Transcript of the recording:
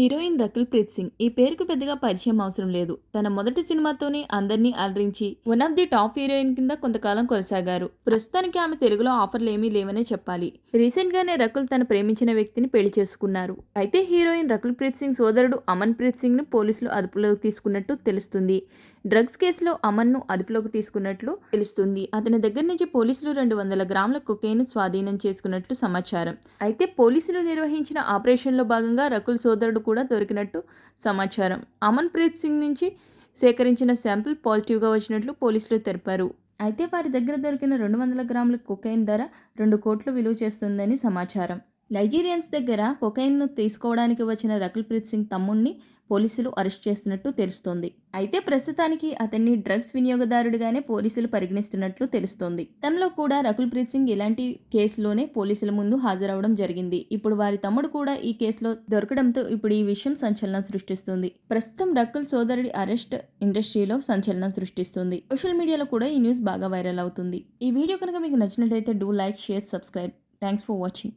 Heroine Rakul Preet Singh ఈ పేరుకు పెద్దగా పరిచయం అవసరం లేదు. తన మొదటి సినిమాతోనే అందరినీ అలరించి one of the top heroine కింద కొంతకాలం కొనసాగారు. ప్రస్తుతానికి ఆమె తెలుగులో ఆఫర్లు ఏమీ లేవనే చెప్పాలి. రీసెంట్ గానే రకుల్ తన ప్రేమించిన వ్యక్తిని పెళ్లి చేసుకున్నారు. అయితే హీరోయిన్ రకుల్ ప్రీత్ సింగ్ సోదరుడు అమన్ ప్రీత్ సింగ్ ను పోలీసులు అదుపులోకి తీసుకున్నట్టు తెలుస్తుంది. డ్రగ్స్ కేసులో అమన్ ను అదుపులోకి తీసుకున్నట్లు తెలుస్తుంది. అతని దగ్గర నుంచి పోలీసులు 200 గ్రాముల కొకైన్ స్వాధీనం చేసుకున్నట్లు సమాచారం. అయితే పోలీసులు నిర్వహించిన ఆపరేషన్లో భాగంగా రకుల్ సోదరుడు కూడా దొరికినట్టు సమాచారం. అమన్ ప్రీత్ సింగ్ నుంచి సేకరించిన శాంపిల్ పాజిటివ్గా వచ్చినట్లు పోలీసులు తెలిపారు. అయితే వారి దగ్గర దొరికిన 200 గ్రాముల కొకైన్ ధర 2 కోట్లు విలువ చేస్తుందని సమాచారం. నైజీరియన్స్ దగ్గర కొకైన్ను తీసుకోవడానికి వచ్చిన రకుల్ ప్రీత్ సింగ్ తమ్ముణ్ణి పోలీసులు అరెస్ట్ చేస్తున్నట్టు తెలుస్తోంది. అయితే ప్రస్తుతానికి అతన్ని డ్రగ్స్ వినియోగదారుడిగానే పోలీసులు పరిగణిస్తున్నట్లు తెలుస్తోంది. గతంలో కూడా రకుల్ ప్రీత్ సింగ్ ఇలాంటి కేసులోనే పోలీసుల ముందు హాజరవడం జరిగింది. ఇప్పుడు వారి తమ్ముడు కూడా ఈ కేసులో దొరకడంతో ఇప్పుడు ఈ విషయం సంచలనం సృష్టిస్తుంది. ప్రస్తుతం రకుల్ సోదరుడి అరెస్ట్ ఇండస్ట్రీలో సంచలనం సృష్టిస్తుంది. సోషల్ మీడియాలో కూడా ఈ న్యూస్ బాగా వైరల్ అవుతుంది. ఈ వీడియో కనుక మీకు నచ్చినట్లయితే do like, share, subscribe. Thanks for watching.